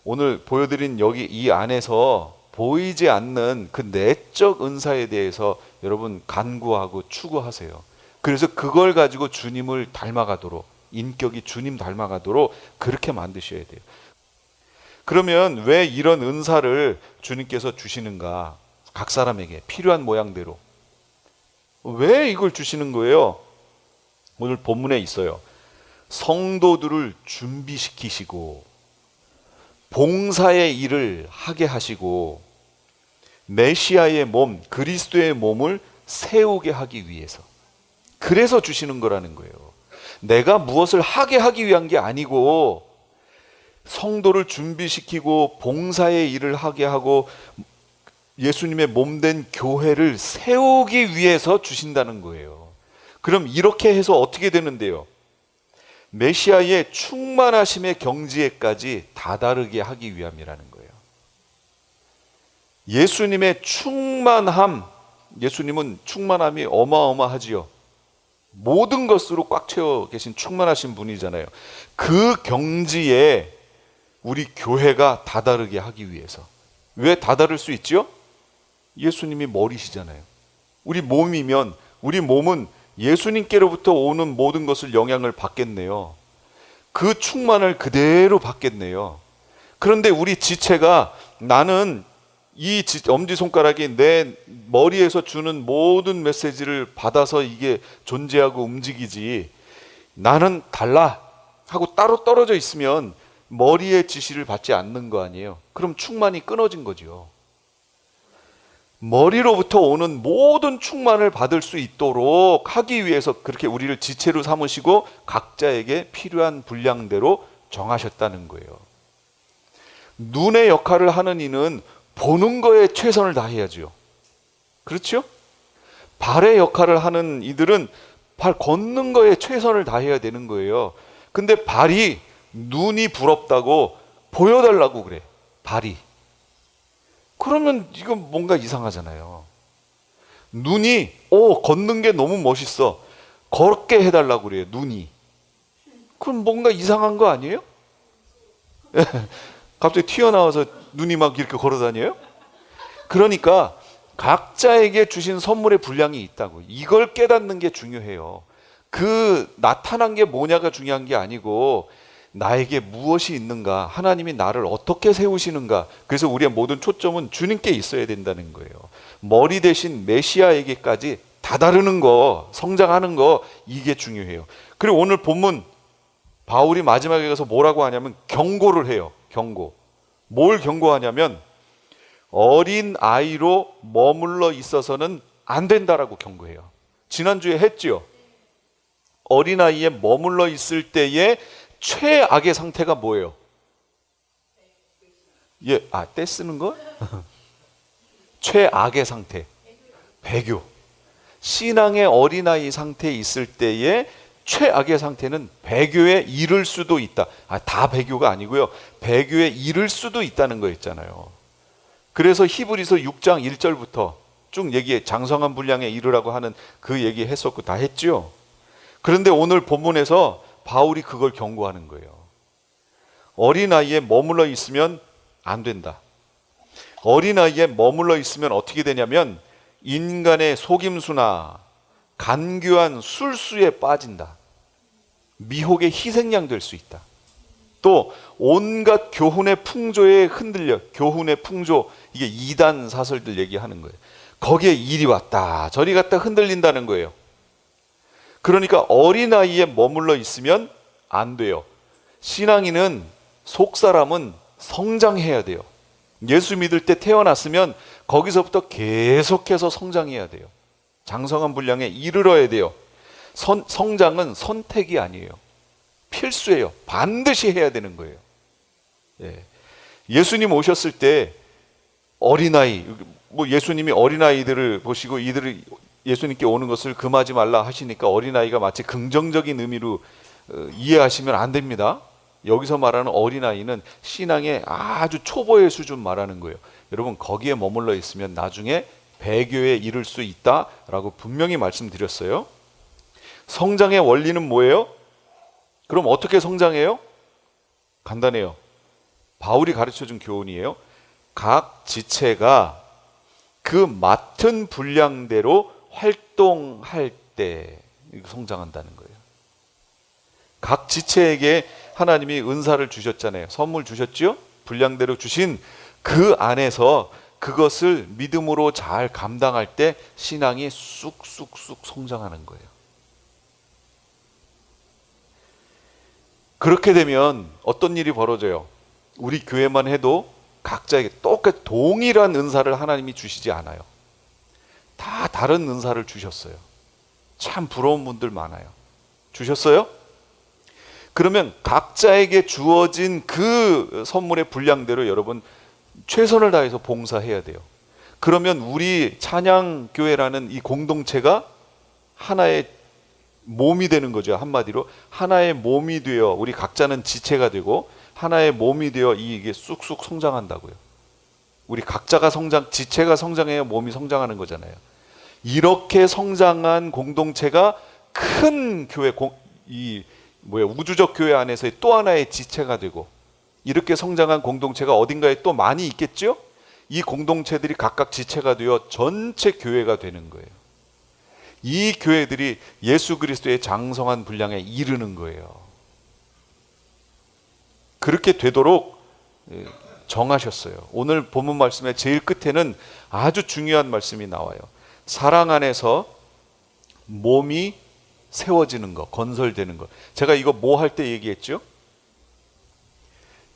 오늘 보여드린 여기 이 안에서 보이지 않는 그 내적 은사에 대해서 여러분 간구하고 추구하세요. 그래서 그걸 가지고 주님을 닮아가도록, 인격이 주님 닮아가도록 그렇게 만드셔야 돼요. 그러면 왜 이런 은사를 주님께서 주시는가? 각 사람에게 필요한 모양대로. 왜 이걸 주시는 거예요? 오늘 본문에 있어요. 성도들을 준비시키시고 봉사의 일을 하게 하시고 메시아의 몸, 그리스도의 몸을 세우게 하기 위해서. 그래서 주시는 거라는 거예요. 내가 무엇을 하게 하기 위한 게 아니고 성도를 준비시키고 봉사의 일을 하게 하고 예수님의 몸된 교회를 세우기 위해서 주신다는 거예요. 그럼 이렇게 해서 어떻게 되는데요? 메시아의 충만하심의 경지에까지 다다르게 하기 위함이라는 거예요. 예수님의 충만함, 예수님은 충만함이 어마어마하지요. 모든 것으로 꽉 채워 계신 충만하신 분이잖아요. 그 경지에 우리 교회가 다다르게 하기 위해서. 왜 다다를 수 있죠? 예수님이 머리시잖아요. 우리 몸이면 우리 몸은 예수님께로부터 오는 모든 것을 영향을 받겠네요. 그 충만을 그대로 받겠네요. 그런데 우리 지체가 나는 이 엄지손가락이 내 머리에서 주는 모든 메시지를 받아서 이게 존재하고 움직이지, 나는 달라 하고 따로 떨어져 있으면 머리의 지시를 받지 않는 거 아니에요. 그럼 충만이 끊어진 거죠. 머리로부터 오는 모든 충만을 받을 수 있도록 하기 위해서 그렇게 우리를 지체로 삼으시고 각자에게 필요한 분량대로 정하셨다는 거예요. 눈의 역할을 하는 이는 보는 거에 최선을 다해야죠. 그렇죠? 발의 역할을 하는 이들은 발 걷는 거에 최선을 다해야 되는 거예요. 근데 발이 눈이 부럽다고 보여달라고 그래. 발이. 그러면 이건 뭔가 이상하잖아요. 눈이 걷는 게 너무 멋있어. 걷게 해달라고 그래요. 눈이. 그럼 뭔가 이상한 거 아니에요? 갑자기 튀어나와서 눈이 막 이렇게 걸어다녀요? 그러니까 각자에게 주신 선물의 분량이 있다고. 이걸 깨닫는 게 중요해요. 그 나타난 게 뭐냐가 중요한 게 아니고 나에게 무엇이 있는가, 하나님이 나를 어떻게 세우시는가. 그래서 우리의 모든 초점은 주님께 있어야 된다는 거예요. 머리 대신 메시아에게까지 다다르는 거, 성장하는 거, 이게 중요해요. 그리고 오늘 본문 바울이 마지막에 가서 뭐라고 하냐면 경고를 해요. 경고. 뭘 경고하냐면 어린 아이로 머물러 있어서는 안 된다라고 경고해요. 지난주에 했죠. 어린 아이에 머물러 있을 때의 최악의 상태가 뭐예요? 떼 쓰는 거? 최악의 상태. 배교. 신앙의 어린아이 상태에 있을 때의 최악의 상태는 배교에 이를 수도 있다. 다 배교가 아니고요. 배교에 이를 수도 있다는 거 있잖아요. 그래서 히브리서 6장 1절부터 쭉 얘기해. 장성한 분량에 이르라고 하는 그 얘기 했었고 다 했죠. 그런데 오늘 본문에서 바울이 그걸 경고하는 거예요. 어린아이에 머물러 있으면 안 된다. 어린아이에 머물러 있으면 어떻게 되냐면 인간의 속임수나 간교한 술수에 빠진다. 미혹의 희생양 될 수 있다. 또 온갖 교훈의 풍조에 흔들려. 교훈의 풍조, 이게 이단 사설들 얘기하는 거예요. 거기에 이리 왔다 저리 갔다 흔들린다는 거예요. 그러니까 어린아이에 머물러 있으면 안 돼요. 신앙인은, 속사람은 성장해야 돼요. 예수 믿을 때 태어났으면 거기서부터 계속해서 성장해야 돼요. 장성한 분량에 이르러야 돼요. 성장은 선택이 아니에요. 필수예요. 반드시 해야 되는 거예요. 예수님 오셨을 때 어린아이, 예수님이 어린아이들을 보시고 이들을 예수님께 오는 것을 금하지 말라 하시니까 어린아이가 마치 긍정적인 의미로 이해하시면 안 됩니다. 여기서 말하는 어린아이는 신앙의 아주 초보의 수준 말하는 거예요. 여러분 거기에 머물러 있으면 나중에 배교에 이를 수 있다라고 분명히 말씀드렸어요. 성장의 원리는 뭐예요? 그럼 어떻게 성장해요? 간단해요. 바울이 가르쳐준 교훈이에요. 각 지체가 그 맡은 분량대로 활동할 때 성장한다는 거예요. 각 지체에게 하나님이 은사를 주셨잖아요. 선물 주셨죠? 분량대로 주신 그 안에서 그것을 믿음으로 잘 감당할 때 신앙이 쑥쑥쑥 성장하는 거예요. 그렇게 되면 어떤 일이 벌어져요? 우리 교회만 해도 각자에게 똑같이 동일한 은사를 하나님이 주시지 않아요. 다 다른 은사를 주셨어요. 참 부러운 분들 많아요. 주셨어요? 그러면 각자에게 주어진 그 선물의 분량대로 여러분 최선을 다해서 봉사해야 돼요. 그러면 우리 찬양교회라는 이 공동체가 하나의 몸이 되는 거죠. 한마디로 하나의 몸이 되어 우리 각자는 지체가 되고 하나의 몸이 되어 이게 쑥쑥 성장한다고요. 우리 각자가 지체가 성장해야 몸이 성장하는 거잖아요. 이렇게 성장한 공동체가 큰 교회, 우주적 교회 안에서의 또 하나의 지체가 되고, 이렇게 성장한 공동체가 어딘가에 또 많이 있겠죠? 이 공동체들이 각각 지체가 되어 전체 교회가 되는 거예요. 이 교회들이 예수 그리스도의 장성한 분량에 이르는 거예요. 그렇게 되도록 정하셨어요. 오늘 본문 말씀의 제일 끝에는 아주 중요한 말씀이 나와요. 사랑 안에서 몸이 세워지는 것, 건설되는 것. 제가 이거 뭐 할 때 얘기했죠?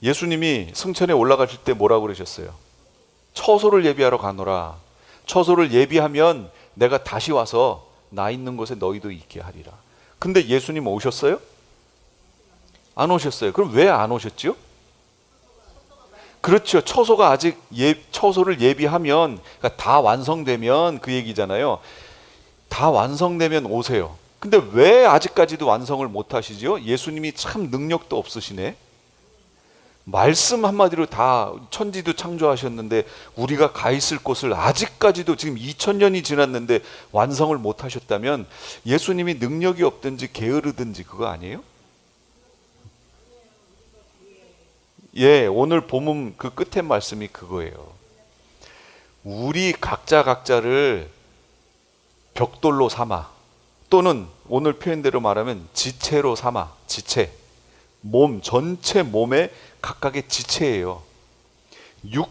예수님이 승천에 올라가실 때 뭐라고 그러셨어요? 처소를 예비하러 가노라. 처소를 예비하면 내가 다시 와서 나 있는 곳에 너희도 있게 하리라. 근데 예수님 오셨어요? 안 오셨어요. 그럼 왜 안 오셨죠? 그렇죠. 처소가 아직 처소를 예비하면, 그러니까 다 완성되면 그 얘기잖아요. 다 완성되면 오세요. 근데 왜 아직까지도 완성을 못 하시죠? 예수님이 참 능력도 없으시네. 말씀 한마디로 다 천지도 창조하셨는데 우리가 가 있을 곳을 아직까지도 지금 2000년이 지났는데 완성을 못 하셨다면 예수님이 능력이 없든지 게으르든지 그거 아니에요? 예, 오늘 본문 그 끝에 말씀이 그거예요. 우리 각자를 벽돌로 삼아, 또는 오늘 표현대로 말하면 지체로 삼아, 지체. 몸, 전체 몸에 각각의 지체예요.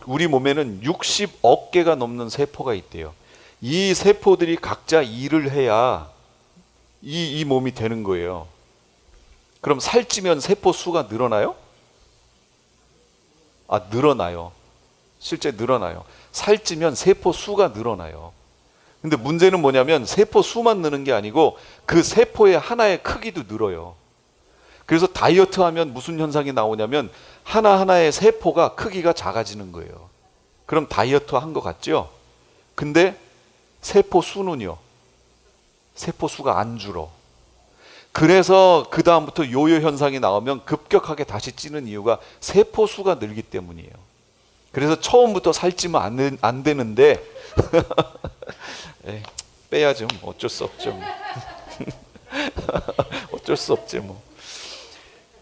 우리 몸에는 60억 개가 넘는 세포가 있대요. 이 세포들이 각자 일을 해야 이 몸이 되는 거예요. 그럼 살찌면 세포 수가 늘어나요? 늘어나요. 실제 늘어나요. 살찌면 세포 수가 늘어나요. 근데 문제는 뭐냐면 세포 수만 느는 게 아니고 그 세포의 하나의 크기도 늘어요. 그래서 다이어트 하면 무슨 현상이 나오냐면 하나하나의 세포가 크기가 작아지는 거예요. 그럼 다이어트 한 것 같죠? 근데 세포 수는요? 세포 수가 안 줄어. 그래서 그 다음부터 요요 현상이 나오면 급격하게 다시 찌는 이유가 세포 수가 늘기 때문이에요. 그래서 처음부터 살찌면 안 되는데 빼야죠. 어쩔 수 없죠. 어쩔 수 없지 뭐.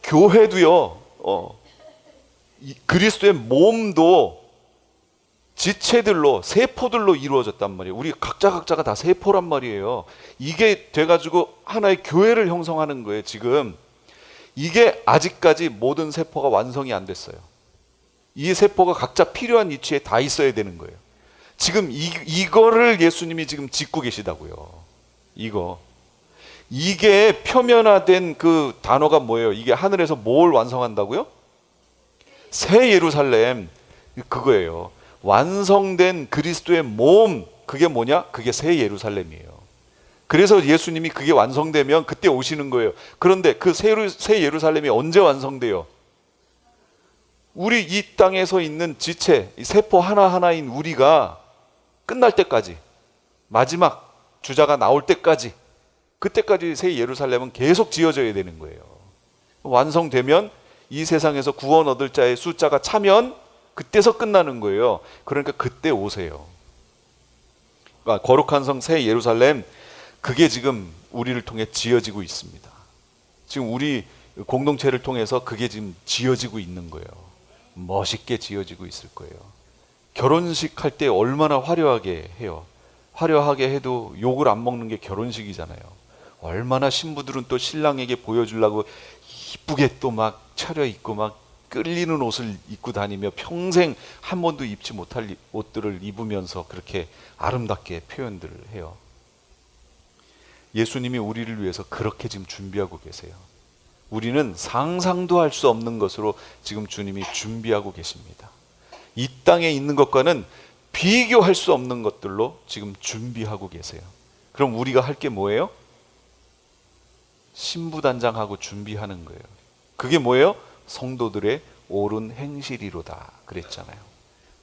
교회도요. 그리스도의 몸도 지체들로, 세포들로 이루어졌단 말이에요. 우리 각자가 다 세포란 말이에요. 이게 돼가지고 하나의 교회를 형성하는 거예요. 지금 이게 아직까지 모든 세포가 완성이 안 됐어요. 이 세포가 각자 필요한 위치에 다 있어야 되는 거예요. 지금 이거를 예수님이 지금 짓고 계시다고요. 이게 표면화된 그 단어가 뭐예요? 이게 하늘에서 뭘 완성한다고요? 새 예루살렘, 그거예요. 완성된 그리스도의 몸, 그게 뭐냐? 그게 새 예루살렘이에요. 그래서 예수님이 그게 완성되면 그때 오시는 거예요. 그런데 그 새 예루살렘이 언제 완성돼요? 우리 이 땅에서 있는 지체, 세포 하나하나인 우리가 끝날 때까지, 마지막 주자가 나올 때까지, 그때까지 새 예루살렘은 계속 지어져야 되는 거예요. 완성되면 이 세상에서 구원 얻을 자의 숫자가 차면 그때서 끝나는 거예요. 그러니까 그때 오세요. 그러니까 거룩한 성 새 예루살렘, 그게 지금 우리를 통해 지어지고 있습니다. 지금 우리 공동체를 통해서 그게 지금 지어지고 있는 거예요. 멋있게 지어지고 있을 거예요. 결혼식 할 때 얼마나 화려하게 해요. 화려하게 해도 욕을 안 먹는 게 결혼식이잖아요. 얼마나 신부들은 또 신랑에게 보여주려고 이쁘게 또 막 차려입고 막 끌리는 옷을 입고 다니며 평생 한 번도 입지 못할 옷들을 입으면서 그렇게 아름답게 표현들을 해요. 예수님이 우리를 위해서 그렇게 지금 준비하고 계세요. 우리는 상상도 할 수 없는 것으로 지금 주님이 준비하고 계십니다. 이 땅에 있는 것과는 비교할 수 없는 것들로 지금 준비하고 계세요. 그럼 우리가 할 게 뭐예요? 신부단장하고 준비하는 거예요. 그게 뭐예요? 성도들의 옳은 행실이로다 그랬잖아요.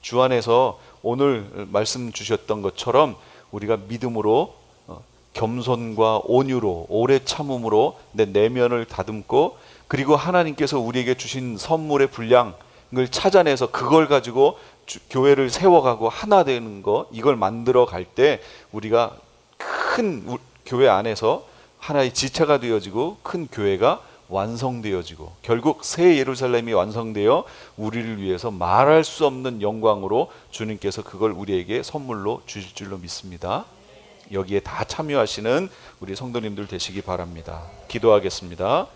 주 안에서 오늘 말씀 주셨던 것처럼 우리가 믿음으로 겸손과 온유로 오래 참음으로 내 내면을 다듬고, 그리고 하나님께서 우리에게 주신 선물의 분량을 찾아내서 그걸 가지고 교회를 세워가고 하나 되는 것, 이걸 만들어 갈 때 우리가 큰 교회 안에서 하나의 지체가 되어지고 큰 교회가 완성되어지고, 결국 새 예루살렘이 완성되어 우리를 위해서 말할 수 없는 영광으로 주님께서 그걸 우리에게 선물로 주실 줄로 믿습니다. 여기에 다 참여하시는 우리 성도님들 되시기 바랍니다. 기도하겠습니다.